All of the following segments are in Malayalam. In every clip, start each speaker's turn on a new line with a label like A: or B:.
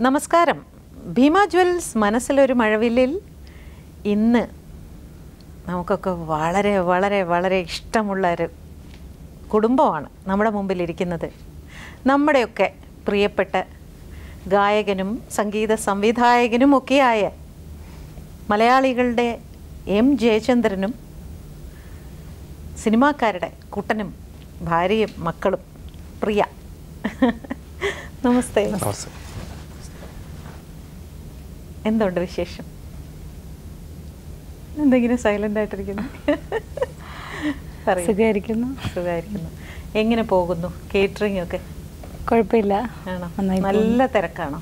A: നമസ്കാരം. ഭീമ ജ്വൽസ് മനസ്സിലൊരു മഴവില്ലിൽ ഇന്ന് നമുക്കൊക്കെ വളരെ വളരെ വളരെ ഇഷ്ടമുള്ളൊരു കുടുംബമാണ് നമ്മുടെ മുമ്പിലിരിക്കുന്നത്. നമ്മുടെയൊക്കെ പ്രിയപ്പെട്ട ഗായകനും സംഗീത സംവിധായകനും ഒക്കെയായ മലയാളികളുടെ എം ജയചന്ദ്രനും സിനിമാക്കാരുടെ കുട്ടനും ഭാര്യയും മക്കളും പ്രിയ. നമസ്തേ. എന്തുണ്ട് വിശേഷം? എന്തെങ്കിലും സൈലൻ്റ് ആയിട്ടിരിക്കുന്നു?
B: സുഖമായിരിക്കുന്നു.
A: സുഖമായിരിക്കുന്നു. എങ്ങനെ പോകുന്നു കേറ്ററിംഗ് ഒക്കെ?
B: കുഴപ്പമില്ല.
A: ആണോ? നല്ല തിരക്കാണോ?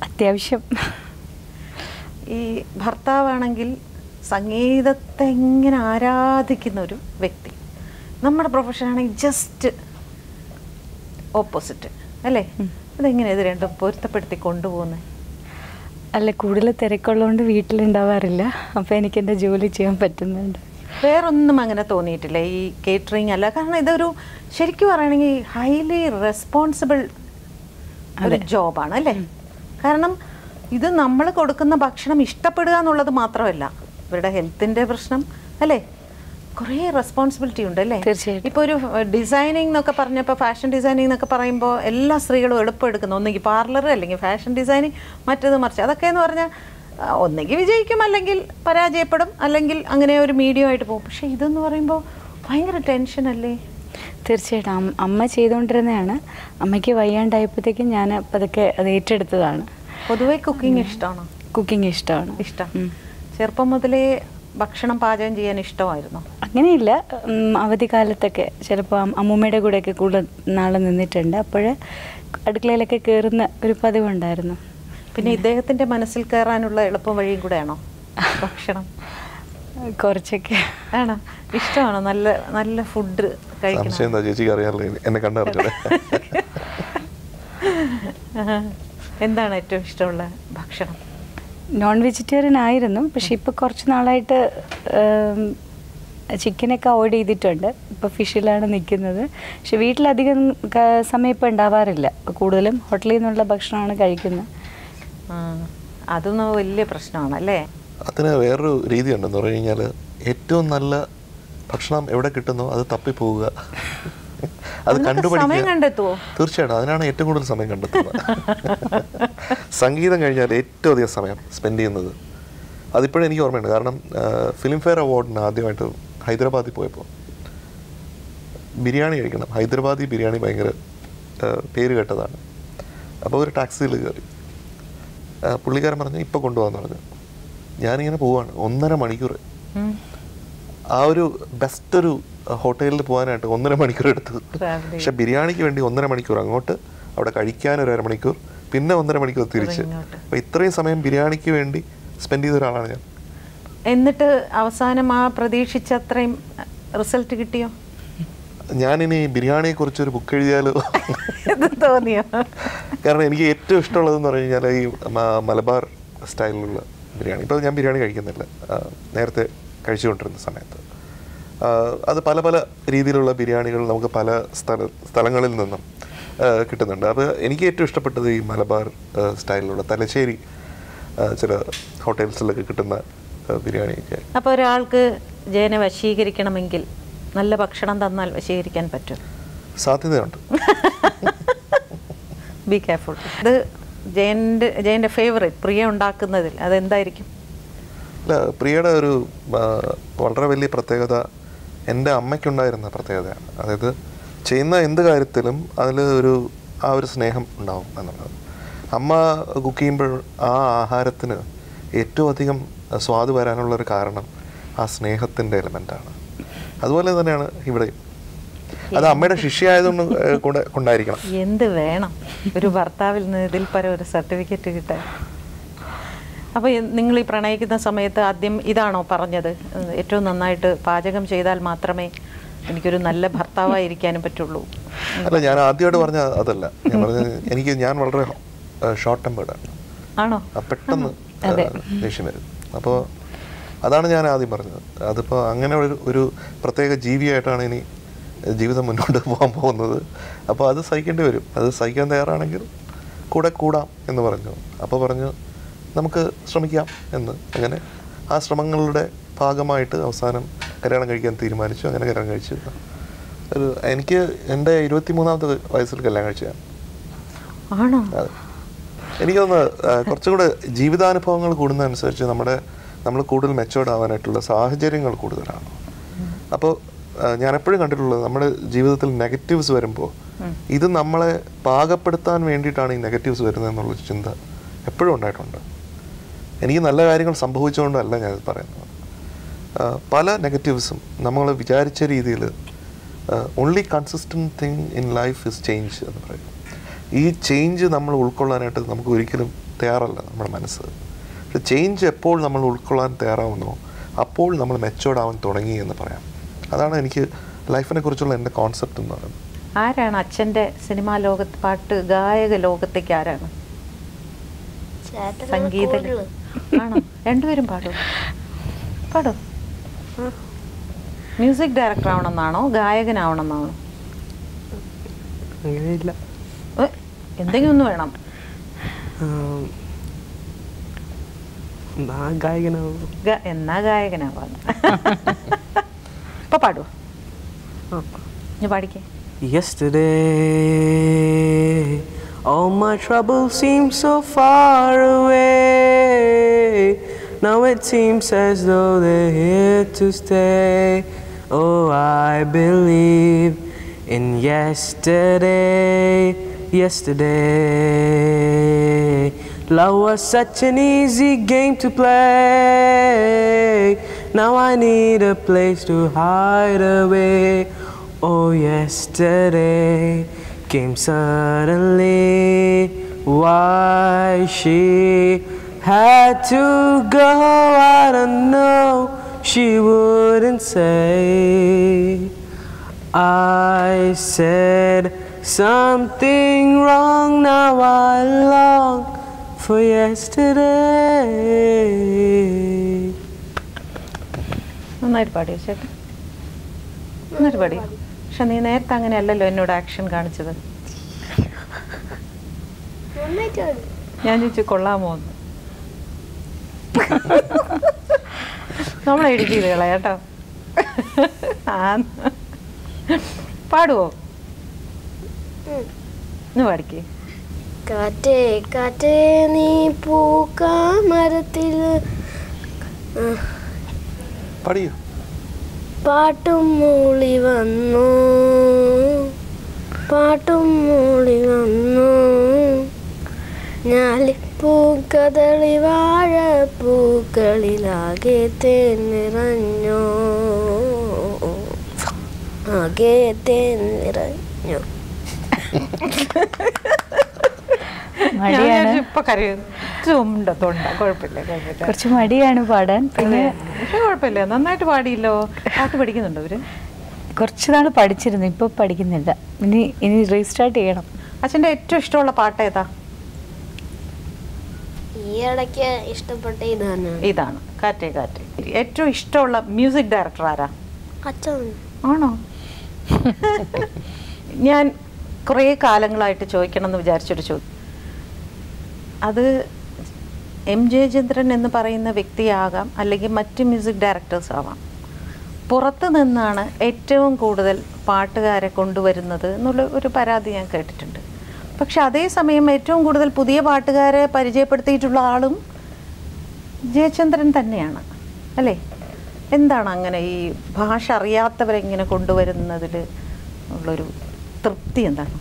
B: അത്യാവശ്യം.
A: ഈ ഭർത്താവാണെങ്കിൽ സംഗീതത്തെ ഇങ്ങനെ ആരാധിക്കുന്ന ഒരു വ്യക്തി, നമ്മുടെ പ്രൊഫഷനാണെങ്കിൽ ജസ്റ്റ് ഓപ്പോസിറ്റ് അല്ലേ? അതെങ്ങനെ ഇത് രണ്ടും പൊരുത്തപ്പെടുത്തി കൊണ്ടുപോകുന്നത്?
B: അല്ല, കൂടുതൽ തിരക്കുള്ളതുകൊണ്ട് വീട്ടിലുണ്ടാവാറില്ല. അപ്പോൾ എനിക്ക് എൻ്റെ ജോലി ചെയ്യാൻ പറ്റുന്നുണ്ട്.
A: വേറൊന്നും അങ്ങനെ തോന്നിയിട്ടില്ല ഈ കേറ്ററിംഗ് അല്ല? കാരണം ഇതൊരു ശരിക്കും പറയുകയാണെങ്കിൽ ഹൈലി റെസ്പോൺസിബിൾ ഒരു ജോബാണ് അല്ലേ? കാരണം ഇത് നമ്മൾ കൊടുക്കുന്ന ഭക്ഷണം ഇഷ്ടപ്പെടുക എന്നുള്ളത് മാത്രമല്ല, ഇവരുടെ ഹെൽത്തിൻ്റെ പ്രശ്നം അല്ലേ? കുറേ റെസ്പോൺസിബിലിറ്റി ഉണ്ട് അല്ലേ?
B: തീർച്ചയായിട്ടും.
A: ഇപ്പോൾ ഒരു ഡിസൈനിങ് എന്നൊക്കെ പറഞ്ഞപ്പോൾ, ഫാഷൻ ഡിസൈനിങ് എന്നൊക്കെ പറയുമ്പോൾ എല്ലാ സ്ത്രീകളും എളുപ്പം എടുക്കുന്നു. ഒന്നെങ്കിൽ പാർലർ, അല്ലെങ്കിൽ ഫാഷൻ ഡിസൈനിങ്, മറ്റേത് മറിച്ച്. അതൊക്കെ എന്ന് പറഞ്ഞാൽ ഒന്നെങ്കിൽ വിജയിക്കും, അല്ലെങ്കിൽ പരാജയപ്പെടും, അല്ലെങ്കിൽ അങ്ങനെ ഒരു മീഡിയം ആയിട്ട് പോകും. പക്ഷേ ഇതെന്ന് പറയുമ്പോൾ ഭയങ്കര ടെൻഷൻ അല്ലേ?
B: തീർച്ചയായിട്ടും. അമ്മ ചെയ്തുകൊണ്ടിരുന്നതാണ്. അമ്മയ്ക്ക് വയ്യാണ്ടായപ്പോഴത്തേക്കും ഞാൻ പതുക്കെ അത് ഏറ്റെടുത്തതാണ്.
A: പൊതുവേ കുക്കിംഗ് ഇഷ്ടമാണോ?
B: കുക്കിംഗ് ഇഷ്ടമാണ്.
A: ഇഷ്ടം. ചെറുപ്പം മുതലേ ഭക്ഷണം പാചകം ചെയ്യാൻ ഇഷ്ടമായിരുന്നു?
B: അങ്ങനെയില്ല, അവധിക്കാലത്തൊക്കെ ചിലപ്പോൾ അമ്മൂമ്മയുടെ കൂടെയൊക്കെ കൂടുതൽ നാളെ നിന്നിട്ടുണ്ട്. അപ്പോൾ അടുക്കളയിലൊക്കെ കയറുന്ന ഒരു പതിവുണ്ടായിരുന്നു.
A: പിന്നെ ഇദ്ദേഹത്തിൻ്റെ മനസ്സിൽ കയറാനുള്ള എളുപ്പം വഴിയും കൂടെയാണോ ഭക്ഷണം?
B: കുറച്ചൊക്കെ.
A: ആണോ? ഇഷ്ടമാണോ നല്ല നല്ല ഫുഡ് കഴിക്കണം? എന്താണ് ഏറ്റവും ഇഷ്ടമുള്ള ഭക്ഷണം?
B: നോൺ വെജിറ്റേറിയൻ ആയിരുന്നു, പക്ഷെ ഇപ്പോൾ കുറച്ച് നാളായിട്ട് ചിക്കനൊക്കെ അവോയ്ഡ് ചെയ്തിട്ടുണ്ട്. ഇപ്പോൾ ഫിഷിലാണ് നിൽക്കുന്നത്. പക്ഷെ വീട്ടിലധികം സമയം ഇപ്പോൾ ഉണ്ടാവാറില്ല. കൂടുതലും ഹോട്ടലിൽ നിന്നുള്ള ഭക്ഷണമാണ് കഴിക്കുന്നത്.
A: അതൊന്നും വലിയ പ്രശ്നമാണല്ലേ?
C: അതിന് വേറൊരു രീതി ഉണ്ടെന്ന് പറഞ്ഞു കഴിഞ്ഞാൽ, ഏറ്റവും നല്ല ഭക്ഷണം എവിടെ കിട്ടുന്നോ അത് തപ്പിപ്പോവുക, അത് കണ്ടുപിടിക്കുക. തീർച്ചയായിട്ടും അതിനാണ് ഏറ്റവും കൂടുതൽ സമയം കണ്ടെത്തുന്നത്. സംഗീതം കഴിഞ്ഞാൽ ഏറ്റവും അധികം സമയം സ്പെൻഡ് ചെയ്യുന്നത് അതിപ്പോഴും എനിക്ക് ഓർമ്മയുണ്ട്. കാരണം ഫിലിം ഫെയർ അവാർഡിന് ആദ്യമായിട്ട് ഹൈദരാബാദിൽ പോയപ്പോൾ ബിരിയാണി കഴിക്കണം. ഹൈദരാബാദി ബിരിയാണി ഭയങ്കര പേര് കേട്ടതാണ്. അപ്പോൾ ഒരു ടാക്സിയിൽ കയറി. പുള്ളിക്കാരൻ പറഞ്ഞു ഇപ്പോൾ കൊണ്ടുപോകാമെന്ന് പറഞ്ഞു. ഞാനിങ്ങനെ പോവാണ്. 1.5 മണിക്കൂർ. ആ ഒരു ബെസ്റ്റ് ഒരു ഹോട്ടലിൽ പോകാനായിട്ട് 1.5 മണിക്കൂർ എടുത്തത്. പക്ഷെ ബിരിയാണിക്ക് വേണ്ടി 1.5 മണിക്കൂർ അങ്ങോട്ട്, അവിടെ കഴിക്കാൻ ഒരു 1/2 മണിക്കൂർ, പിന്നെ 1.5 മണിക്കൂർ തിരിച്ച്. അപ്പോൾ ഇത്രയും സമയം ബിരിയാണിക്ക് വേണ്ടി സ്പെൻഡ് ചെയ്ത ഒരാളാണ് ഞാൻ.
A: എന്നിട്ട് അവസാനം ആ പ്രതീക്ഷിച്ച അത്രയും റിസൾട്ട് കിട്ടിയോ?
C: ഞാനിനി ബിരിയാണിയെ കുറിച്ചൊരു ബുക്ക് എഴുതിയാലോ
A: തോന്നിയോ?
C: കാരണം എനിക്ക് ഏറ്റവും ഇഷ്ടമുള്ളതെന്ന് പറഞ്ഞു കഴിഞ്ഞാൽ ഈ മലബാർ സ്റ്റൈലിലുള്ള ബിരിയാണി. ഇപ്പോൾ ഞാൻ ബിരിയാണി കഴിക്കുന്നില്ല, നേരത്തെ കഴിച്ചുകൊണ്ടിരുന്ന സമയത്ത് അത് പല പല രീതിയിലുള്ള ബിരിയാണികൾ നമുക്ക് പല സ്ഥലങ്ങളിൽ നിന്നും കിട്ടുന്നുണ്ട്. അപ്പോൾ എനിക്ക് ഏറ്റവും ഇഷ്ടപ്പെട്ടത് ഈ മലബാർ സ്റ്റൈലിലുള്ള തലശ്ശേരി ചില ഹോട്ടൽസിലൊക്കെ കിട്ടുന്ന ബിരിയാണിയൊക്കെ.
A: അപ്പോൾ ഒരാൾക്ക് ജയനെ വശീകരിക്കണമെങ്കിൽ നല്ല ഭക്ഷണം തന്നാൽ വശീകരിക്കാൻ പറ്റും?
C: സാധ്യതയുണ്ട്.
A: Be careful. അത് ജയൻ്റെ ഫേവറേറ്റ് പ്രിയ ഉണ്ടാക്കുന്നതിൽ അതെന്തായിരിക്കും?
C: അല്ല, പ്രിയയുടെ ഒരു വളരെ വലിയ പ്രത്യേകത എൻ്റെ അമ്മയ്ക്കുണ്ടായിരുന്ന പ്രത്യേകതയാണ്. അതായത് ചെയ്യുന്ന എന്ത് കാര്യത്തിലും അതിൽ ആ ഒരു സ്നേഹം ഉണ്ടാവും എന്നുള്ളത്. അമ്മ കുക്ക് ചെയ്യുമ്പോൾ ആ ആഹാരത്തിന് ഏറ്റവും അധികം സ്വാദ് വരാനുള്ളൊരു കാരണം ആ സ്നേഹത്തിൻ്റെ എലമെൻ്റാണ്. അതുപോലെ തന്നെയാണ് ഇവിടെയും. അത് അമ്മയുടെ ശിഷ്യയായതുകൊണ്ട് കൊണ്ടായിരിക്കണം.
A: എന്ത് വേണം ഒരു ഭർത്താവിൽ നിന്ന് ഇതിൽ പരം ഒരു സർട്ടിഫിക്കറ്റ് കിട്ടാൻ? അപ്പോൾ നിങ്ങൾ ഈ പ്രണയിക്കുന്ന സമയത്ത് ആദ്യം ഇതാണോ പറഞ്ഞത്, ഏറ്റവും നന്നായിട്ട് പാചകം ചെയ്താൽ മാത്രമേ എനിക്കൊരു നല്ല ഭർത്താവായിരിക്കാനും പറ്റുള്ളൂ?
C: അല്ല, ഞാൻ ആദ്യമായിട്ട് പറഞ്ഞ അതല്ല. ഞാൻ പറഞ്ഞത് ഞാൻ വളരെ ഷോർട്ട് ടെമ്പേർഡാണ്.
A: ആണോ?
C: പെട്ടെന്ന് ദേഷ്യം വരും. അപ്പോൾ അതാണ് ഞാൻ ആദ്യം പറഞ്ഞത്. അതിപ്പോൾ അങ്ങനെ ഒരു പ്രത്യേക ജീവിയായിട്ടാണ് ഇനി ജീവിതം മുന്നോട്ട് പോകാൻ പോകുന്നത്. അപ്പോൾ അത് സഹിക്കേണ്ടി വരും. അത് സഹിക്കാൻ തയ്യാറാണെങ്കിൽ കൂടെ കൂടാം എന്ന് പറഞ്ഞു. അപ്പോൾ പറഞ്ഞു നമുക്ക് ശ്രമിക്കാം എന്ന്. അങ്ങനെ ആ ശ്രമങ്ങളുടെ ഭാഗമായിട്ട് അവസാനം കല്യാണം കഴിക്കാൻ തീരുമാനിച്ചു. അങ്ങനെ കല്യാണം കഴിച്ചു. എനിക്ക് എൻ്റെ 23-ാമത്തെ വയസ്സിൽ കല്യാണം കഴിച്ചതാണ്.
A: ആണോ?
C: അതെ. എനിക്കൊന്ന് കുറച്ചും കൂടെ ജീവിതാനുഭവങ്ങൾ കൂടുന്നതനുസരിച്ച് നമ്മൾ കൂടുതൽ മെച്ചോർഡ് ആവാനായിട്ടുള്ള സാഹചര്യങ്ങൾ കൂടുതലാണ്. അപ്പോൾ ഞാൻ എപ്പോഴും കണ്ടിട്ടുള്ളത് നമ്മുടെ ജീവിതത്തിൽ നെഗറ്റീവ്സ് വരുമ്പോൾ ഇത് നമ്മളെ പാകപ്പെടുത്താൻ വേണ്ടിയിട്ടാണ് ഈ നെഗറ്റീവ്സ് വരുന്നത് എന്നുള്ളൊരു ചിന്ത എപ്പോഴും ഉണ്ടായിട്ടുണ്ട്. എനിക്ക് നല്ല കാര്യങ്ങൾ സംഭവിച്ചുകൊണ്ടല്ല ഞാനിത് പറയുന്നത്. പല നെഗറ്റീവ്സും നമ്മൾ വിചാരിച്ച രീതിയിൽ only consistent thing in life is change എന്ന് പറയും. ഈ ചേഞ്ച് നമ്മൾ ഉൾക്കൊള്ളാനായിട്ട് നമുക്ക് ഒരിക്കലും തയ്യാറല്ല നമ്മുടെ മനസ്സ്. പക്ഷെ ചേഞ്ച് എപ്പോൾ നമ്മൾ ഉൾക്കൊള്ളാൻ തയ്യാറാവുന്നോ അപ്പോൾ നമ്മൾ മെച്ചോർഡ് ആവാൻ തുടങ്ങി എന്ന് പറയാം. അതാണ് എനിക്ക് ലൈഫിനെ കുറിച്ചുള്ള എൻ്റെ കോൺസെപ്റ്റ് എന്ന് പറയുന്നത്.
A: ആരാണ് അച്ഛൻ്റെ സിനിമാ ലോകത്ത് പാട്ട് ഗായക ലോകത്തേക്ക് ആരാണ്? സംഗീത ആണോ? രണ്ടുപേരും പാടോ? മ്യൂസിക് ഡയറക്ടർ ആവണമെന്നാണോ ഗായകനാവണമെന്നാണോ?
D: അങ്ങനെയില്ല,
A: എന്തെങ്കിലും ഒന്ന് വേണം. എന്നാ ഗായകനാവാന്ന്. ഇപ്പൊ പാടുവോ? ഞാൻ പാടിക്കേ.
D: Yesterday, all my troubles seem so far away. Now it seems as though they're here to stay. Oh, I believe in yesterday. Love was such an easy game to play. Now I need a place to hide away. Oh, yesterday came suddenly. Why she had to go, I don't know. She wouldn't say. I said something wrong, now I long for yesterday.
A: നന്നായിട്ട് പാടിയോ ചേട്ടൻ? നന്നായിട്ട് പാടിയോ? പക്ഷെ നീ നേരത്തെ അങ്ങനെയല്ലല്ലോ എന്നോട് ആക്ഷൻ കാണിച്ചത്. ഞാൻ ചോദിച്ചു കൊള്ളാമോ എന്ന്. നമ്മളെ ഇടുക്കി ഇത് കളയാട്ടോ. പാടുവോ? പാടിക്കേ.
E: കാറ്റേ കാറ്റേ നീ പൂക്കാമരത്തിൽ
C: പാടിയോ?
E: പാട്ടും മൂളി വന്നു ഞാലിപ്പൂക്കതളി വാഴപ്പൂക്കളിലാകെ തേൻ നിറഞ്ഞു
A: ഇപ്പൊ
B: കുറച്ച് മടിയാണ് പാടാൻ. പിന്നെ
A: കുഴപ്പമില്ല, നന്നായിട്ട് പാടിയല്ലോ. പാട്ട് പഠിക്കുന്നുണ്ടോ അവര്?
B: കുറച്ച് നാൾ പഠിച്ചിരുന്നു, ഇപ്പൊ പഠിക്കുന്നില്ല. ഇനി റീസ്റ്റാർട്ട് ചെയ്യണം.
A: അച്ഛൻ്റെ ഏറ്റവും ഇഷ്ടമുള്ള പാട്ട് ഏതാ?
E: ഈ ഇടയ്ക്ക് ഇഷ്ടപ്പെട്ട ഇതാണ്
A: കാറ്റേ കാറ്റേ. ഏറ്റവും ഇഷ്ടമുള്ള മ്യൂസിക് ഡയറക്ടർ ആരാ?
E: അച്ഛൻ.
A: ആണോ? ഞാൻ കുറേ കാലങ്ങളായിട്ട് ചോദിക്കണം എന്ന് വിചാരിച്ചൊരു ചോദ്യം. അത് എം ജയചന്ദ്രൻ എന്ന് പറയുന്ന വ്യക്തിയാകാം, അല്ലെങ്കിൽ മറ്റ് മ്യൂസിക് ഡയറക്ടേഴ്സ് ആവാം. പുറത്ത് നിന്നാണ് ഏറ്റവും കൂടുതൽ പാട്ടുകാരെ കൊണ്ടുവരുന്നത് എന്നുള്ള ഒരു പരാതി ഞാൻ കേട്ടിട്ടുണ്ട്. പക്ഷെ അതേസമയം ഏറ്റവും കൂടുതൽ പുതിയ പാട്ടുകാരെ പരിചയപ്പെടുത്തിയിട്ടുള്ള ആളും ജയചന്ദ്രൻ തന്നെയാണ്, അല്ലേ? എന്താണ് അങ്ങനെ ഈ ഭാഷ അറിയാത്തവരെ ഇങ്ങനെ കൊണ്ടുവരുന്നതിൽ ഉള്ളൊരു തൃപ്തി എന്താണ്?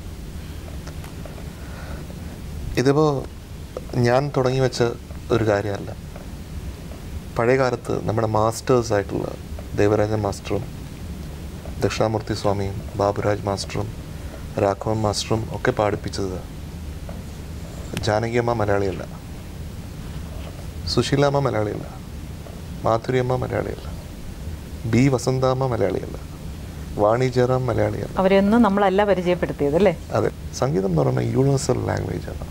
C: ഇതിപ്പോൾ ഞാൻ തുടങ്ങി വെച്ച ഒരു കാര്യമല്ല. പഴയ കാലത്ത് നമ്മുടെ മാസ്റ്റേഴ്സായിട്ടുള്ള ദേവരാജൻ മാസ്റ്ററും ദക്ഷിണാമൂർത്തി സ്വാമിയും ബാബുരാജ് മാസ്റ്ററും രാഘവൻ മാസ്റ്ററും ഒക്കെ പാടിപ്പിച്ചത്. ജാനകിയമ്മ മലയാളിയല്ല, സുശീലാമ്മ മലയാളിയല്ല, മാധുര്യമ്മ മലയാളിയല്ല, ബി വസന്താമ്മ മലയാളിയല്ല, വാണി ജയറാം മലയാളിയല്ല.
A: അവരെയൊന്നും നമ്മളല്ല പരിചയപ്പെടുത്തിയത്, അല്ലേ?
C: അതെ. സംഗീതം എന്ന് പറയുന്നത് യൂണിവേഴ്സൽ ലാംഗ്വേജാണ്.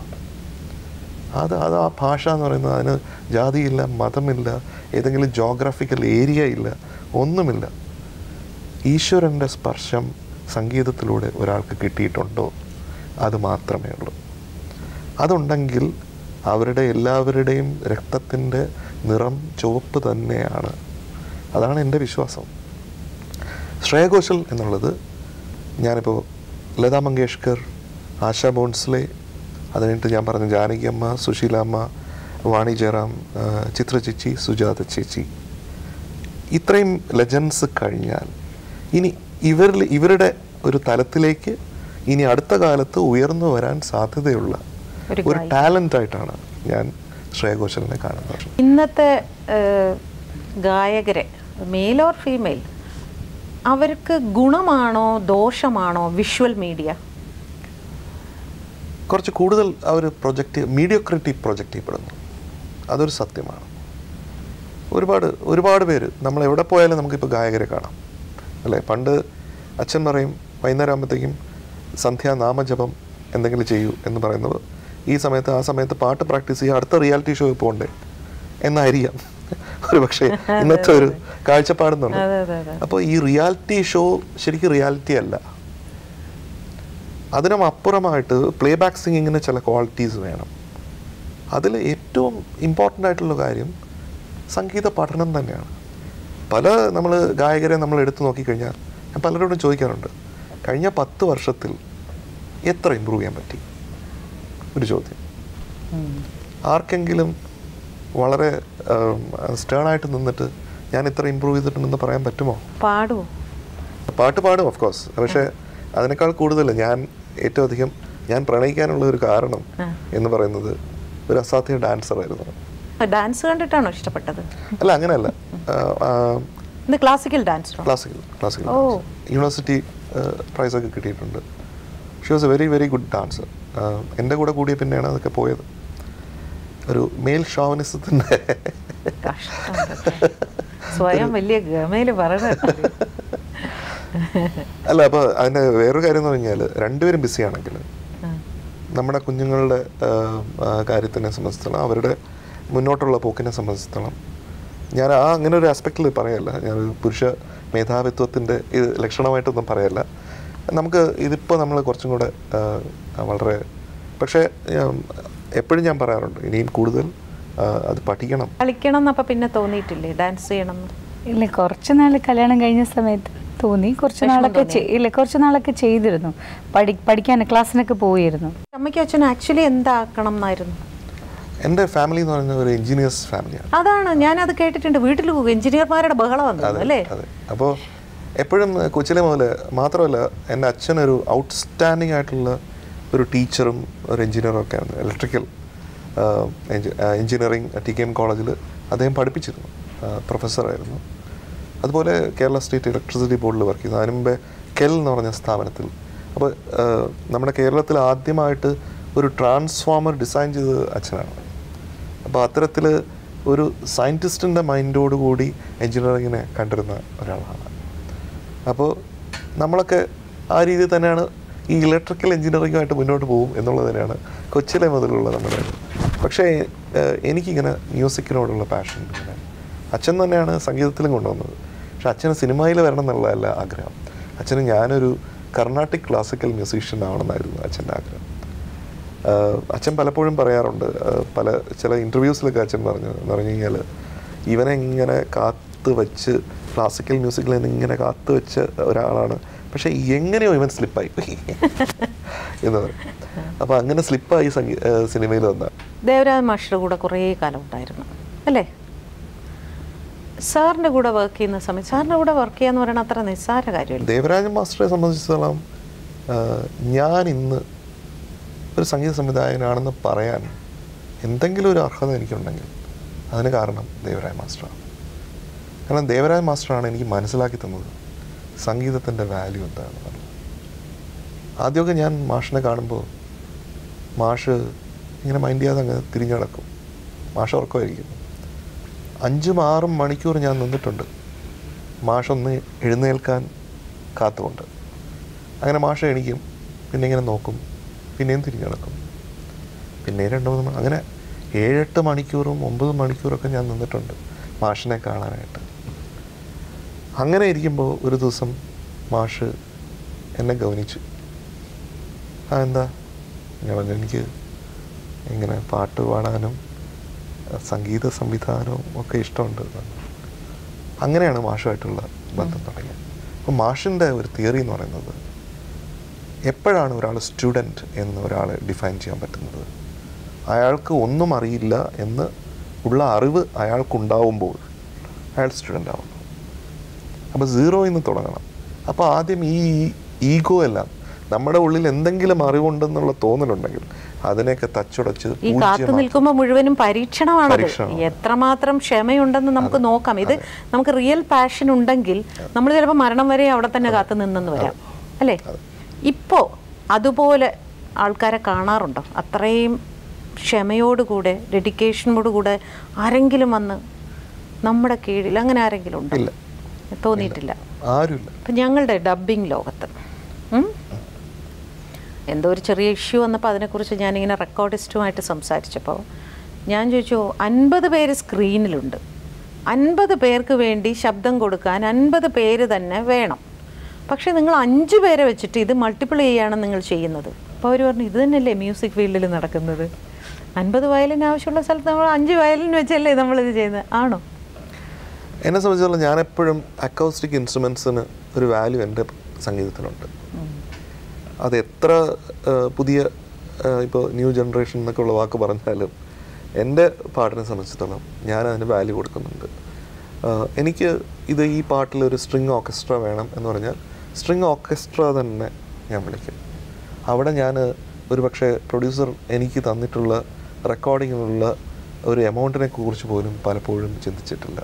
C: അത് ആ ഭാഷ എന്ന് പറയുന്നത് അതിന് ജാതിയില്ല, മതമില്ല, ഏതെങ്കിലും ജോഗ്രഫിക്കൽ ഏരിയ ഇല്ല, ഒന്നുമില്ല. ഈശ്വരൻ്റെ സ്പർശം സംഗീതത്തിലൂടെ ഒരാൾക്ക് കിട്ടിയിട്ടുണ്ടോ അത് മാത്രമേ ഉള്ളൂ. അതുണ്ടെങ്കിൽ അവരുടെ എല്ലാവരുടെയും രക്തത്തിൻ്റെ നിറം ചുവപ്പ് തന്നെയാണ്. അതാണ് എൻ്റെ വിശ്വാസം. ശ്രേയ ഘോഷൽ എന്നുള്ളത്, ഞാനിപ്പോൾ ലതാ മങ്കേഷ്കർ, ആശാ ഭോൺസ്ലെ, അത് കഴിഞ്ഞിട്ട് ഞാൻ പറഞ്ഞ ജാനകി അമ്മ, സുശീലാമ്മ, വാണി ജയറാം, ചിത്ര ചേച്ചി, സുജാത ചേച്ചി, ഇത്രയും ലെജൻസ് കഴിഞ്ഞാൽ ഇനി ഇവരുടെ ഒരു തലത്തിലേക്ക് ഇനി അടുത്ത കാലത്ത് ഉയർന്നു വരാൻ സാധ്യതയുള്ള ഒരു ടാലൻ്റായിട്ടാണ് ഞാൻ ശ്രേയ ഘോഷലിനെ കാണുന്നത്.
A: ഇന്നത്തെ ഗായകരെ, മെയിൽ ഓർ ഫീമെയിൽ, അവർക്ക് ഗുണമാണോ ദോഷമാണോ വിഷ്വൽ മീഡിയ?
C: കുറച്ച് കൂടുതൽ അവർ മീഡിയോക്രിറ്റി പ്രൊജക്റ്റ് ചെയ്യപ്പെടുന്നു. അതൊരു സത്യമാണ്. ഒരുപാട് പേര്, നമ്മൾ എവിടെ പോയാലും നമുക്കിപ്പോൾ ഗായകരെ കാണാം അല്ലേ? പണ്ട് അച്ഛൻ പറയും വൈകുന്നേരം ആകുമ്പോഴത്തേക്കും സന്ധ്യാനാമജപം എന്തെങ്കിലും ചെയ്യൂ എന്ന് പറയുന്നത് ഈ സമയത്ത് ആ സമയത്ത് പാട്ട് പ്രാക്ടീസ് ചെയ്യുക, അടുത്ത റിയാലിറ്റി ഷോയിൽ പോകണ്ടേ എന്നായിരിക്കാം ഒരു പക്ഷേ ഇന്നത്തെ ഒരു കാഴ്ചപ്പാടെന്നുള്ളത്. അപ്പോൾ ഈ റിയാലിറ്റി ഷോ ശരിക്കും റിയാലിറ്റി അല്ല. അതിനും അപ്പുറമായിട്ട് പ്ലേ ബാക്ക് സിംഗിങ്ങിന് ചില ക്വാളിറ്റീസ് വേണം. അതിൽ ഏറ്റവും ഇമ്പോർട്ടൻ്റ് ആയിട്ടുള്ള കാര്യം സംഗീത പഠനം തന്നെയാണ്. നമ്മൾ ഗായകരെ നമ്മൾ എടുത്തു നോക്കിക്കഴിഞ്ഞാൽ ഞാൻ പലരോടും ചോദിക്കാറുണ്ട്, കഴിഞ്ഞ 10 വർഷത്തിൽ എത്ര ഇമ്പ്രൂവ് ചെയ്യാൻ പറ്റി? ഒരു ചോദ്യം. ആർക്കെങ്കിലും വളരെ സ്റ്റേണായിട്ട് നിന്നിട്ട് ഞാൻ ഇത്ര ഇമ്പ്രൂവ് ചെയ്തിട്ടുണ്ടെന്ന് പറയാൻ പറ്റുമോ? പാട്ട് പാടും ഓഫ് കോഴ്സ്. പക്ഷേ അതിനേക്കാൾ കൂടുതൽ ഏറ്റവും അധികം ഞാൻ പ്രണയിക്കാനുള്ള ഒരു കാരണം എന്ന് പറയുന്നത് ഒരു അസാധ്യ ഡാൻസർ ആയിരുന്നു.
A: ഡാൻസ് കണ്ടിട്ടാണോ ഇഷ്ടപ്പെട്ടത്?
C: അല്ല, അങ്ങനെയല്ല.
A: Classical dance.
C: ക്ലാസിക്കൽ യൂണിവേഴ്സിറ്റി പ്രൈസൊക്കെ കിട്ടിയിട്ടുണ്ട്. She was A very very good dancer. എൻ്റെ കൂടെ കൂടിയ പിന്നെയാണ് അതൊക്കെ പോയത്. ഒരു മെയിൽ ഷോവനിസത്തിൻ്റെ
A: സ്വയം വലിയ ഗമയില് പറയുന്നത്.
C: അല്ല, അപ്പോൾ അതിൻ്റെ വേറൊരു കാര്യം എന്ന് പറഞ്ഞാൽ രണ്ടുപേരും ബിസിയാണെങ്കിൽ നമ്മുടെ കുഞ്ഞുങ്ങളുടെ കാര്യത്തിനെ സംബന്ധിച്ചിടത്തോളം, അവരുടെ മുന്നോട്ടുള്ള പോക്കിനെ സംബന്ധിച്ചിടത്തോളം, ഞാൻ അങ്ങനെ ഒരു ആസ്പെക്റ്റിൽ പറയല്ല, ഞാനൊരു പുരുഷ മേധാവിത്വത്തിൻ്റെ ഇത് ലക്ഷണമായിട്ടൊന്നും പറയല്ല. നമുക്ക് ഇതിപ്പോൾ നമ്മൾ കുറച്ചും കൂടെ വളരെ, പക്ഷേ എപ്പോഴും ഞാൻ പറയാറുണ്ട് ഇനിയും കൂടുതൽ അത് കളിക്കണം
A: എന്നപ്പോൾ പിന്നെ തോന്നിയിട്ടില്ലേ ഡാൻസ് ചെയ്യണം?
B: ഇല്ല, കുറച്ച് നാൾ കല്യാണം കഴിഞ്ഞ സമയത്ത് തോന്നി. കുറച്ച് നാളൊക്കെ ചെയ്തിരുന്നു. പഠിക്കാൻ ക്ലാസ്സിനൊക്കെ പോയിരുന്നു.
A: അമ്മയ്ക്കും അച്ഛനും ആക്ച്വലി എന്താക്കണം എന്നായിരുന്നു?
C: എൻ്റെ ഫാമിലി എന്ന് പറയുന്നത് ഒരു എഞ്ചിനീയേഴ്സ് ഫാമിലിയാണ്.
A: അതാണ്, ഞാനത് കേട്ടിട്ടുണ്ട്. വീട്ടിൽ എഞ്ചിനീയർമാരുടെ ബഹളം വന്നു അല്ലേ?
C: അതെ. അപ്പോൾ എപ്പോഴും കൊച്ചിലെ മുതൽ, മാത്രമല്ല എൻ്റെ അച്ഛനൊരു ഔട്ട്സ്റ്റാൻഡിങ് ആയിട്ടുള്ള ഒരു ടീച്ചറും ഒരു എഞ്ചിനീയറും ഒക്കെ ആണ്. ഇലക്ട്രിക്കൽ എഞ്ചിനീയറിംഗ് TKM കോളേജിൽ അദ്ദേഹം പഠിപ്പിച്ചിരുന്നു, പ്രൊഫസറായിരുന്നു. അതുപോലെ കേരള സ്റ്റേറ്റ് ഇലക്ട്രിസിറ്റി ബോർഡിൽ വർക്ക് ചെയ്തു. അതിന് മുമ്പേ KEL എന്ന് പറഞ്ഞ സ്ഥാപനത്തിൽ. അപ്പോൾ നമ്മുടെ കേരളത്തിൽ ആദ്യമായിട്ട് ഒരു ട്രാൻസ്ഫോമർ ഡിസൈൻ ചെയ്തത് അച്ഛനാണ്. അപ്പോൾ അത്തരത്തിൽ ഒരു സയൻറ്റിസ്റ്റിൻ്റെ മൈൻഡോടുകൂടി എൻജിനീയറിങ്ങിനെ കണ്ടിരുന്ന ഒരാളാണ്. അപ്പോൾ നമ്മളൊക്കെ ആ രീതിയിൽ തന്നെയാണ് ഈ ഇലക്ട്രിക്കൽ എൻജിനീയറിങ്ങുമായിട്ട് മുന്നോട്ട് പോകും എന്നുള്ളത് തന്നെയാണ് കൊച്ചിലെ മുതലുള്ള നമ്മുടെ. പക്ഷേ എനിക്കിങ്ങനെ മ്യൂസിക്കിനോടുള്ള പാഷൻ ഇങ്ങനെ അച്ഛൻ തന്നെയാണ് സംഗീതത്തിലും കൊണ്ടുവന്നത്. പക്ഷെ അച്ഛന് സിനിമയിൽ വരണം എന്നുള്ളതല്ല ആഗ്രഹം. അച്ഛന് ഞാനൊരു കർണാട്ടിക് ക്ലാസിക്കൽ മ്യൂസീഷ്യൻ ആവണമെന്നായിരുന്നു അച്ഛൻ്റെ ആഗ്രഹം. അച്ഛൻ പലപ്പോഴും പറയാറുണ്ട്, ചില ഇൻ്റർവ്യൂസിലൊക്കെ അച്ഛൻ എന്ന് പറഞ്ഞു കഴിഞ്ഞാൽ ഇവനെ ഇങ്ങനെ കാത്തു വെച്ച് ക്ലാസിക്കൽ മ്യൂസിക്കിൽ നിന്ന് ഇങ്ങനെ കാത്തു വെച്ച ഒരാളാണ്, പക്ഷേ എങ്ങനെയോ ഇവൻ സ്ലിപ്പായി പോയി എന്ന് പറയും. അപ്പോൾ അങ്ങനെ സ്ലിപ്പായി സിനിമയിൽ വന്ന
A: ദേവരാജ് മാസ്റ്ററുടെ കൂടെ കുറേ കാലം ഉണ്ടായിരുന്നു അല്ലേ? സാറിൻ്റെ കൂടെ വർക്ക് ചെയ്യുന്ന സമയത്ത്, സാറിൻ്റെ കൂടെ വർക്ക് ചെയ്യാന്ന് പറയുന്നത് അത്ര നിസ്സാര കാര്യമല്ല.
C: ദേവരാജ് മാസ്റ്ററെ സംബന്ധിച്ചിടത്തോളം ഞാൻ ഇന്ന് ഒരു സംഗീത സംവിധായകനാണെന്ന് പറയാൻ എന്തെങ്കിലും ഒരു അർഹത എനിക്കുണ്ടെങ്കിൽ അതിന് കാരണം ദേവരാജ് മാസ്റ്ററാണ്. കാരണം ദേവരാജ് മാസ്റ്ററാണ് എനിക്ക് മനസ്സിലാക്കി തന്നത് സംഗീതത്തിൻ്റെ വാല്യൂ എന്താണെന്നുള്ളത്. ആദ്യമൊക്കെ ഞാൻ മാഷിനെ കാണുമ്പോൾ മാഷ് ഇങ്ങനെ മൈൻഡ് ചെയ്യാതെ അങ്ങ് തിരിഞ്ഞു കിടക്കും. മാഷ് ഉറക്കമായിരിക്കും. 5-6 മണിക്കൂർ ഞാൻ നിന്നിട്ടുണ്ട് മാഷൊന്ന് എഴുന്നേൽക്കാൻ കാത്തുകൊണ്ട്. അങ്ങനെ മാഷ് എണീക്കും, പിന്നെ ഇങ്ങനെ നോക്കും, പിന്നെയും തിരിഞ്ഞു കിടക്കും, പിന്നെ 2-3 അങ്ങനെ 7-8 മണിക്കൂറും 9 മണിക്കൂറൊക്കെ ഞാൻ നിന്നിട്ടുണ്ട് മാഷിനെ കാണാനായിട്ട്. അങ്ങനെ ഇരിക്കുമ്പോൾ ഒരു ദിവസം മാഷ് എന്നെ ഗവനിച്ചു. എന്താ? ഞാൻ പറഞ്ഞു, എനിക്ക് ഇങ്ങനെ പാട്ട് പാടാനും സംഗീത സംവിധാനവും ഒക്കെ ഇഷ്ടമുണ്ട്. അങ്ങനെയാണ് മാഷുമായിട്ടുള്ള ബന്ധം തുടങ്ങിയത്. അപ്പോൾ മാഷിൻ്റെ ഒരു തിയറി എന്ന് പറയുന്നത്, എപ്പോഴാണ് ഒരാൾ സ്റ്റുഡൻറ്റ് എന്ന് ഒരാളെ ഡിഫൈൻ ചെയ്യാൻ പറ്റുന്നത്? അയാൾക്ക് ഒന്നും അറിയില്ല എന്ന് ഉള്ള അറിവ് അയാൾക്കുണ്ടാവുമ്പോൾ അയാൾ സ്റ്റുഡൻ്റ് ആവുന്നു. അപ്പോൾ സീറോയിൽ നിന്ന് തുടങ്ങണം. അപ്പോൾ ആദ്യം ഈ ഈഗോ എല്ലാം, നമ്മുടെ ഉള്ളിൽ എന്തെങ്കിലും അറിവുണ്ടെന്നുള്ള തോന്നലുണ്ടെങ്കിൽ അതിനെയൊക്കെ തച്ചുടച്ച്
A: ഈ കാത്തു നിൽക്കുമ്പോൾ മുഴുവനും പരീക്ഷണമാണ്. എത്രമാത്രം ക്ഷമയുണ്ടെന്ന് നമുക്ക് നോക്കാം. ഇത് നമുക്ക് റിയൽ പാഷൻ ഉണ്ടെങ്കിൽ നമ്മൾ ചിലപ്പോൾ മരണം വരെ അവിടെ തന്നെ കാത്തു നിന്നെന്ന് വരാം, അല്ലേ? ഇപ്പോൾ അതുപോലെ ആൾക്കാരെ കാണാറുണ്ടോ? അത്രയും ക്ഷമയോടുകൂടെ, ഡെഡിക്കേഷനോടുകൂടെ ആരെങ്കിലും വന്ന് നമ്മുടെ കീഴിൽ അങ്ങനെ ആരെങ്കിലും ഉണ്ടോ? തോന്നിയിട്ടില്ല,
C: ആരുമില്ല.
A: ഇപ്പം ഞങ്ങളുടെ ഡബ്ബിംഗ് ലോകത്ത് എന്തോ ഒരു ചെറിയ ഇഷ്യൂ വന്നപ്പോൾ അതിനെക്കുറിച്ച് ഞാനിങ്ങനെ റെക്കോർഡിസ്റ്റുമായിട്ട് സംസാരിച്ചപ്പോൾ ഞാൻ ചോദിച്ചു, 50 പേര് സ്ക്രീനിലുണ്ട്, 50 പേർക്ക് വേണ്ടി ശബ്ദം കൊടുക്കാൻ 50 പേര് തന്നെ വേണം, പക്ഷേ നിങ്ങൾ 5 പേരെ വെച്ചിട്ട് ഇത് മൾട്ടിപ്പിൾ ചെയ്യാണ് നിങ്ങൾ ചെയ്യുന്നത്. അപ്പോൾ അവർ പറഞ്ഞു, ഇത് തന്നെയല്ലേ മ്യൂസിക് ഫീൽഡിൽ നടക്കുന്നത്? 50 വയലിൻ ആവശ്യമുള്ള സ്ഥലത്ത് നമ്മൾ 5 വയലിൻ വെച്ചല്ലേ നമ്മളിത് ചെയ്യുന്നത്, ആണോ?
C: എന്നെ സംബന്ധിച്ചിടത്തോളം ഞാനെപ്പോഴും അക്കൗസ്റ്റിക് ഇൻസ്ട്രുമെൻസിന് ഒരു വാല്യൂ എൻ്റെ സംഗീതത്തിനുണ്ട്. അത് എത്ര പുതിയ ഇപ്പോൾ ന്യൂ ജനറേഷൻ എന്നൊക്കെ ഉള്ള വാക്ക് പറഞ്ഞാലും എൻ്റെ പാട്ടിനെ സംബന്ധിച്ചിടത്തോളം ഞാൻ അതിന് വാല്യൂ കൊടുക്കുന്നുണ്ട്. എനിക്ക് ഇത് ഈ പാട്ടിലൊരു സ്ട്രിങ് ഓർക്കസ്ട്ര വേണം എന്ന് പറഞ്ഞാൽ സ്ട്രിങ് ഓർക്കസ്ട്ര തന്നെ ഞാൻ വിളിക്കും. അവിടെ ഞാൻ ഒരു പക്ഷേ പ്രൊഡ്യൂസർ എനിക്ക് തന്നിട്ടുള്ള റെക്കോർഡിങ്ങിനുള്ള ഒരു എമൗണ്ടിനെ കുറിച്ച് പോലും പലപ്പോഴും ചിന്തിച്ചിട്ടില്ല.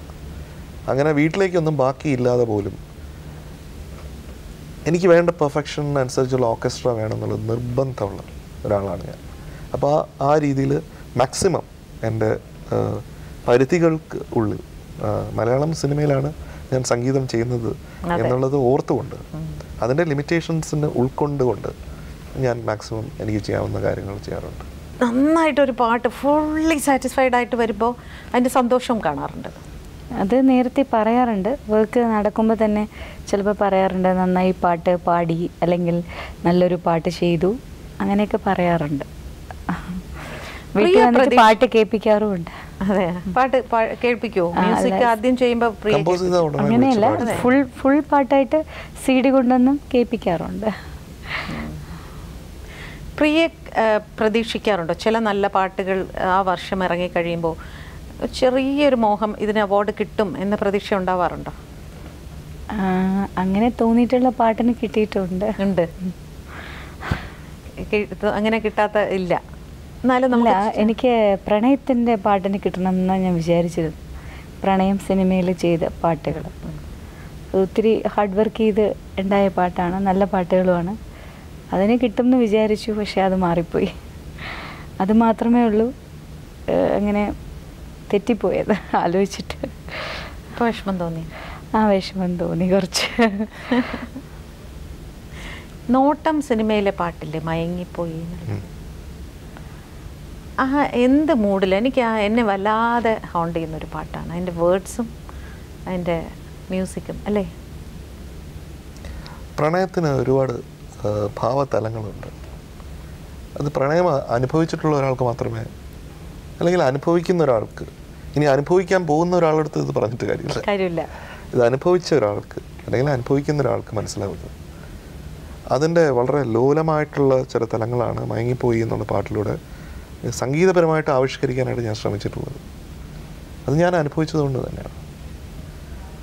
C: അങ്ങനെ വീട്ടിലേക്കൊന്നും ബാക്കിയില്ലാതെ പോലും എനിക്ക് വേണ്ട പെർഫെക്ഷനനുസരിച്ചുള്ള ഓർക്കസ്ട്ര വേണമെന്നുള്ളത് നിർബന്ധമുള്ള ഒരാളാണ് ഞാൻ. അപ്പോൾ ആ രീതിയിൽ മാക്സിമം എൻ്റെ പരിധികൾക്ക് ഉള്ളിൽ, മലയാളം സിനിമയിലാണ് ഞാൻ സംഗീതം ചെയ്യുന്നത് എന്നുള്ളത് ഓർത്തുകൊണ്ട്, അതിൻ്റെ ലിമിറ്റേഷൻസിന് ഉൾക്കൊണ്ടുകൊണ്ട് ഞാൻ മാക്സിമം എനിക്ക് ചെയ്യാവുന്ന കാര്യങ്ങൾ ചെയ്യാറുണ്ട്.
A: നന്നായിട്ടൊരു പാട്ട് ഫുള്ളി സാറ്റിസ്ഫൈഡ് ആയിട്ട് വരുമ്പോൾ അതിൻ്റെ സന്തോഷം കാണാറുണ്ട്.
B: അത് നേരത്തെ പറയാറുണ്ട്, വർക്ക് നടക്കുമ്പോൾ തന്നെ ചിലപ്പോൾ പറയാറുണ്ട്, നന്നായി പാട്ട് പാടി അല്ലെങ്കിൽ നല്ലൊരു പാട്ട് ചെയ്തു, അങ്ങനെയൊക്കെ പറയാറുണ്ട്. വീട്ടിൽ വന്നിട്ട് പാട്ട് കേൾപ്പിക്കാറുമുണ്ട്.
A: അതെ, പാട്ട് കേൾപ്പിക്കുമോ? മ്യൂസിക് ആദ്യം ചെയ്യുമ്പോൾ
B: അങ്ങനെയല്ല, ഫുൾ പാട്ടായിട്ട് CD കൊണ്ടൊന്നും കേൾപ്പിക്കാറുണ്ട്.
A: പ്രിയ പ്രതീക്ഷിക്കാറുണ്ടോ ചില നല്ല പാട്ടുകൾ ആ വർഷം ഇറങ്ങിക്കഴിയുമ്പോൾ ചെറിയൊരു മോഹം ഇതിന് അവാർഡ് കിട്ടും എന്ന പ്രതീക്ഷ ഉണ്ടാവാറുണ്ടോ?
B: അങ്ങനെ തോന്നിയിട്ടുള്ള പാട്ടിന് കിട്ടിയിട്ടുണ്ട്.
A: ഉണ്ട്, അങ്ങനെ കിട്ടാത്ത ഇല്ല. എന്നാലും നമ്മൾ
B: എനിക്ക് പ്രണയത്തിൻ്റെ പാട്ടിന് കിട്ടണം എന്നാണ് ഞാൻ വിചാരിച്ചത്. പ്രണയം സിനിമയിൽ ചെയ്ത പാട്ടുകൾ ഒത്തിരി ഹാർഡ് വർക്ക് ചെയ്ത് ഉണ്ടായ പാട്ടാണ്, നല്ല പാട്ടുകളുമാണ്. അതിന് കിട്ടുമെന്ന് വിചാരിച്ചു, പക്ഷേ അത് മാറിപ്പോയി. അത് മാത്രമേ ഉള്ളൂ അങ്ങനെ തെറ്റിപ്പോയത് ആലോചിച്ചിട്ട്.
A: വിഷമം തോന്നി?
B: വിഷമം തോന്നി കുറച്ച്.
A: നോട്ടം സിനിമയിലെ പാട്ടില്ലേ, മയങ്ങിപ്പോയി, എന്ത് മൂഡിൽ എനിക്ക് എന്നെ വല്ലാതെ ഹോണ്ട് ചെയ്യുന്നൊരു പാട്ടാണ്. അതിൻ്റെ വേർഡ്സും അതിൻ്റെ മ്യൂസിക്കും അല്ലേ?
C: പ്രണയത്തിന് ഒരുപാട് ഭാവതലങ്ങളുണ്ട്. അത് പ്രണയം അനുഭവിച്ചിട്ടുള്ള ഒരാൾക്ക് മാത്രമേ, അല്ലെങ്കിൽ അനുഭവിക്കുന്ന ഒരാൾക്ക്, ഇനി അനുഭവിക്കാൻ പോകുന്ന ഒരാളടുത്ത് ഇത് പറഞ്ഞിട്ട് കാര്യമില്ല. ഇത് അനുഭവിച്ച ഒരാൾക്ക് അല്ലെങ്കിൽ അനുഭവിക്കുന്ന ഒരാൾക്ക് മനസ്സിലാവുന്നത്. അതിൻ്റെ വളരെ ലോലമായിട്ടുള്ള ചില തലങ്ങളാണ് മയങ്ങിപ്പോയി എന്നുള്ള പാട്ടിലൂടെ സംഗീതപരമായിട്ട് ആവിഷ്കരിക്കാനായിട്ട് ഞാൻ ശ്രമിച്ചിട്ടുള്ളത്. അത് ഞാൻ അനുഭവിച്ചതുകൊണ്ട് തന്നെയാണ്.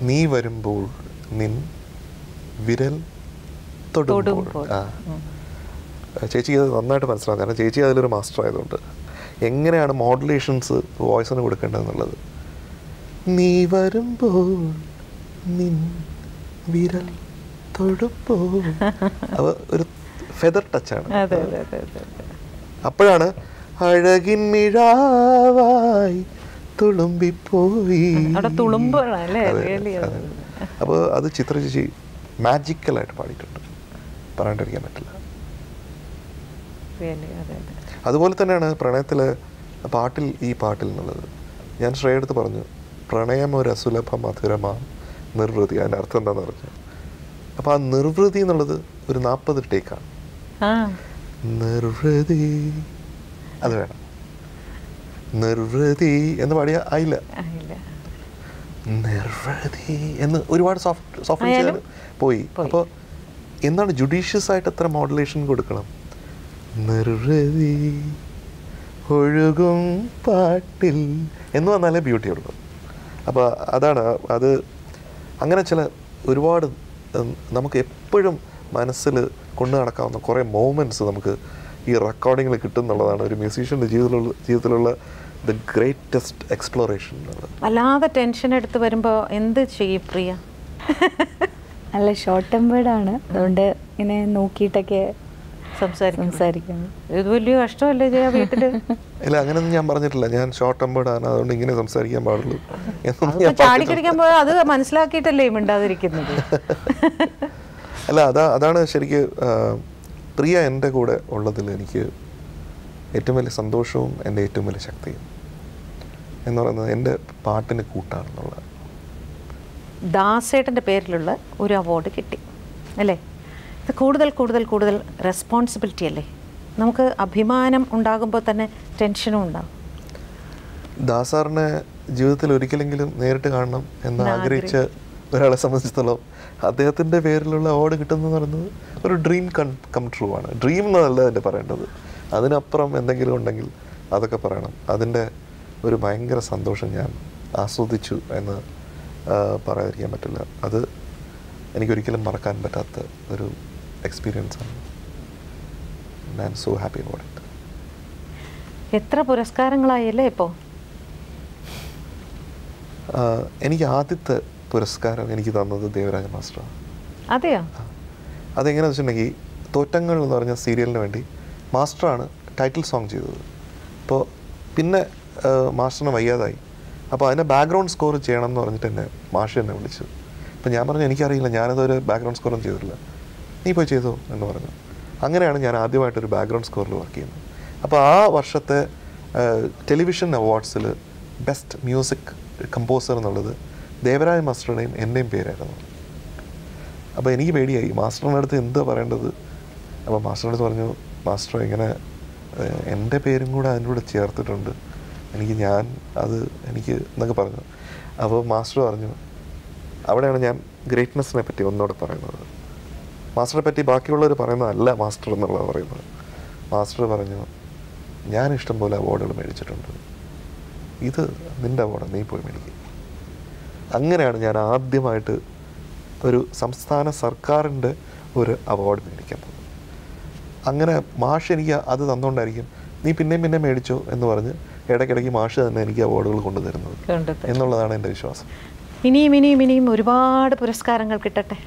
C: നീ വരുമ്പോൾ നിൻ വിരൽ തൊടുമ്പോൾ. ചേച്ചിക്ക് അത് നന്നായിട്ട് മനസ്സിലാവും, കാരണം ചേച്ചി അതിലൊരു മാസ്റ്റർ ആയതുകൊണ്ട് എങ്ങനെയാണ് മോഡുലേഷൻസ് വോയിസിന് കൊടുക്കേണ്ടതെന്നുള്ളത്. നീ വരുമ്പോൾ നിൻ വിരൽ തൊടുമ്പോൾ അത് ഒരു ഫെദർ ടച്ചാണ്. അപ്പോഴാണ് അഴകിൻ മിഴാവായി തുളുമ്പിപ്പോയി. അപ്പോൾ അത് ചിത്ര ചേച്ചി മാജിക്കലായിട്ട് പാടിയിട്ടുണ്ട്, പറയാണ്ടിരിക്കാൻ പറ്റില്ല. അതുപോലെ തന്നെയാണ് പ്രണയത്തിലെ പാട്ടിൽ, ഈ പാട്ടിൽ എന്നുള്ളത് ഞാൻ ശ്രേയെടുത്ത് പറഞ്ഞു, പ്രണയം ഒരു അസുലഭ മധുരമാ നിർവൃതി. അതിൻ്റെ അർത്ഥം എന്താണെന്ന് പറഞ്ഞു. അപ്പോൾ ആ നിർവൃതി എന്നുള്ളത് ഒരു 40 ടേക്കാണ്. നിർവൃതി അത് വേണം. നിർവൃതി എന്ന് പാടിയ ആയില്ല,
A: ആയില്ല.
C: നിർവൃതി എന്ന് ഒരുപാട് സോഫ്റ്റ്
A: ആയാലും
C: പോയി. അപ്പോൾ എന്താണ് ജുഡീഷ്യസ് ആയിട്ട് എത്ര മോഡുലേഷൻ കൊടുക്കണം? നിർവൃതി ഒഴുകും പാട്ടിൽ എന്ന് വന്നാലേ ബ്യൂട്ടി ഉള്ളൂ. അപ്പോൾ അതാണ് അത്. അങ്ങനെ ചില ഒരുപാട് നമുക്ക് എപ്പോഴും മനസ്സിൽ കൊണ്ടു നടക്കാവുന്ന കുറേ മൊമെൻറ്റ്സ് നമുക്ക് ഈ റെക്കോർഡിങ്ങിൽ കിട്ടും എന്നുള്ളതാണ് ഒരു മ്യൂസീഷ്യൻ്റെ ജീവിതത്തിലുള്ള ദ ഗ്രേറ്റസ്റ്റ് എക്സ്പ്ലോറേഷൻ എന്നുള്ളത്.
A: വല്ലാതെ ടെൻഷൻ എടുത്ത് വരുമ്പോൾ എന്ത് ചെയ്യും പ്രിയ?
B: നല്ല ഷോർട്ട് ടെമ്പേർഡാണ്, അതുകൊണ്ട് ഇങ്ങനെ നോക്കിയിട്ടൊക്കെ സംസാരിക്കണം.
A: ഇത് വലിയ കഷ്ടമല്ലേ ചെയ്യാ വീട്ടില്?
C: ഇല്ല, അങ്ങനെയൊന്നും ഞാൻ പറഞ്ഞിട്ടില്ല. ഞാൻ ഷോർട്ട് ടെമ്പേർഡാണ്, അതുകൊണ്ട് ഇങ്ങനെ സംസാരിക്കാൻ പാടുള്ളൂ എന്നൊന്നും
A: ചാടിക്കടിക്കാൻ പോയാൽ അത് മനസ്സിലാക്കിയിട്ടല്ലേ മിണ്ടാതിരിക്കുന്നത്.
C: അല്ല, അതാണ് ശരിക്ക് പ്രിയ എൻ്റെ കൂടെ ഉള്ളതിൽ എനിക്ക് ഏറ്റവും വലിയ സന്തോഷവും എൻ്റെ ഏറ്റവും വലിയ ശക്തിയും എന്ന് പറയുന്നത് എൻ്റെ പാട്ടിന് കൂട്ടാണെന്നുള്ളത്.
A: ദാസേട്ടൻ്റെ പേരിലുള്ള ഒരു അവാർഡ് കിട്ടി അല്ലേ? ഇത് കൂടുതൽ കൂടുതൽ കൂടുതൽ റെസ്പോൺസിബിലിറ്റി അല്ലേ? നമുക്ക് അഭിമാനം ഉണ്ടാകുമ്പോൾ തന്നെ ടെൻഷനും ഉണ്ടാകും.
C: ദാസാറിനെ ജീവിതത്തിൽ ഒരിക്കലെങ്കിലും നേരിട്ട് കാണണം എന്ന് ആഗ്രഹിച്ച ഒരാളെ സംബന്ധിച്ചിടത്തോളം അദ്ദേഹത്തിൻ്റെ പേരിലുള്ള അവാർഡ് കിട്ടുന്നതെന്ന് പറയുന്നത് ഒരു ഡ്രീം കം ട്രൂ ആണ്. ഡ്രീം എന്നല്ല എൻ്റെ പറയേണ്ടത്, അതിനപ്പുറം എന്തെങ്കിലും ഉണ്ടെങ്കിൽ അതൊക്കെ പറയണം. അതിൻ്റെ ഒരു ഭയങ്കര സന്തോഷം ഞാൻ ആസ്വദിച്ചു എന്ന് പറയാതിരിക്കാൻ പറ്റില്ല. അത് എനിക്കൊരിക്കലും മറക്കാൻ പറ്റാത്ത ഒരു എക്സ്പീരിയൻസ് ആണ്. I am so happy about it.
A: എത്ര പുരസ്കാരങ്ങളായല്ലേ ഇപ്പോൾ?
C: എനിക്ക് ആദ്യത്തെ പുരസ്കാരം എനിക്ക് തന്നത് ദേവരാജ മാസ്റ്ററാണ്.
A: അതെയോ?
C: അതെങ്ങനെയാണെന്ന് വെച്ചിട്ടുണ്ടെങ്കിൽ തോറ്റങ്ങൾ എന്ന് പറഞ്ഞ സീരിയലിന് വേണ്ടി മാസ്റ്ററാണ് ടൈറ്റിൽ സോങ് ചെയ്തത്. അപ്പോൾ പിന്നെ മാസ്റ്ററിന് വയ്യാതായി. അപ്പോൾ അതിൻ്റെ ബാക്ക്ഗ്രൗണ്ട് സ്കോർ ചെയ്യണം എന്ന് പറഞ്ഞിട്ട് മാഷ് എന്നെ വിളിച്ചു. അപ്പോൾ ഞാൻ പറഞ്ഞു എനിക്കറിയില്ല, ഞാനതൊരു ബാക്ക്ഗ്രൗണ്ട് സ്കോറും ചെയ്തിട്ടില്ല, നീ പോയി ചെയ്തോ എന്ന് പറഞ്ഞു. അങ്ങനെയാണ് ഞാൻ ആദ്യമായിട്ടൊരു ബാക്ക്ഗ്രൗണ്ട് സ്കോറിൽ വർക്ക് ചെയ്യുന്നത്. അപ്പോൾ ആ വർഷത്തെ ടെലിവിഷൻ അവാർഡ്സിൽ ബെസ്റ്റ് മ്യൂസിക് കമ്പോസർ എന്നുള്ളത് ദേവരാജ മാസ്റ്ററുടെയും എൻ്റെയും പേരായിരുന്നു. അപ്പോൾ എനിക്ക് പേടിയായി, മാസ്റ്ററിൻ്റെ അടുത്ത് എന്താ പറയേണ്ടത്. അപ്പോൾ മാസ്റ്ററിൻ്റെ അടുത്ത് പറഞ്ഞു, മാസ്റ്റർ ഇങ്ങനെ എൻ്റെ പേരും കൂടെ അതിൻ്റെ കൂടെ ചേർത്തിട്ടുണ്ട്, എനിക്ക് എന്നൊക്കെ പറഞ്ഞു. അപ്പോൾ മാസ്റ്റർ പറഞ്ഞു, അവിടെയാണ് ഞാൻ ഗ്രേറ്റ്നെസ്സിനെ പറ്റി ഒന്നുകൂടെ പറയുന്നത്. മാസ്റ്ററെ പറ്റി ബാക്കിയുള്ളവർ പറയുന്നതല്ല മാസ്റ്റർ എന്നുള്ളത് പറയുന്നത്. മാസ്റ്റർ പറഞ്ഞു, ഞാൻ ഇഷ്ടം പോലെ അവാർഡുകൾ മേടിച്ചിട്ടുണ്ട്, ഇത് നിൻ്റെ അവാർഡ്, നീ പോയി മേടിക്കുക. അങ്ങനെയാണ് ഞാൻ ആദ്യമായിട്ട് ഒരു സംസ്ഥാന സർക്കാരിൻ്റെ ഒരു അവാർഡ് മേടിക്കാൻ പോകുന്നത്. അങ്ങനെ മാഷ് എനിക്ക് അത് തന്നുകൊണ്ടായിരിക്കും നീ പിന്നെയും മേടിച്ചോ എന്ന് പറഞ്ഞ് ഇടയ്ക്കിടയ്ക്ക് മാഷ് തന്നെ എനിക്ക് അവാർഡുകൾ കൊണ്ടുതരുന്നത് എന്നുള്ളതാണ് എൻ്റെ വിശ്വാസം.
A: ഇനിയും ഒരുപാട് പുരസ്കാരങ്ങൾ കിട്ടട്ടെ.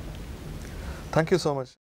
C: Thank you so much.